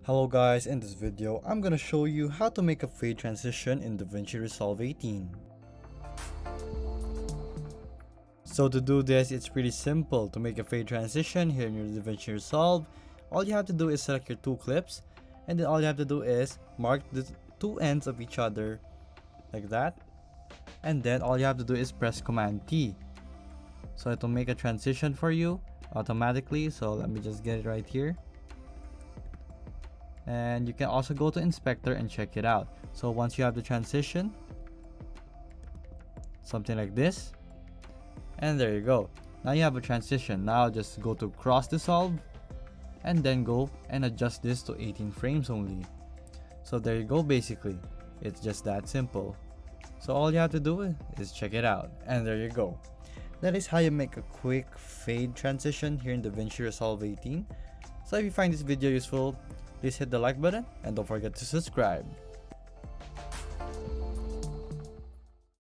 Hello guys, in this video I'm gonna show you how to make a fade transition in Davinci Resolve 18. So to do this, it's pretty simple. To make a fade transition here in your Davinci Resolve, all you have to do is select your two clips, and then all you have to do is mark the two ends of each other like that, and then all you have to do is press Command T. So it will make a transition for you automatically. So let me just get it right here. And you can also go to inspector and check it out. So once you have the transition, something like this, and there you go. Now you have a transition. Now just go to cross dissolve and then go and adjust this to 18 frames only. So there you go. Basically it's just that simple. So all you have to do is check it out, and there you go. That is how you make a quick fade transition here in Davinci Resolve 18. So if you find this video useful, please hit the like button and don't forget to subscribe.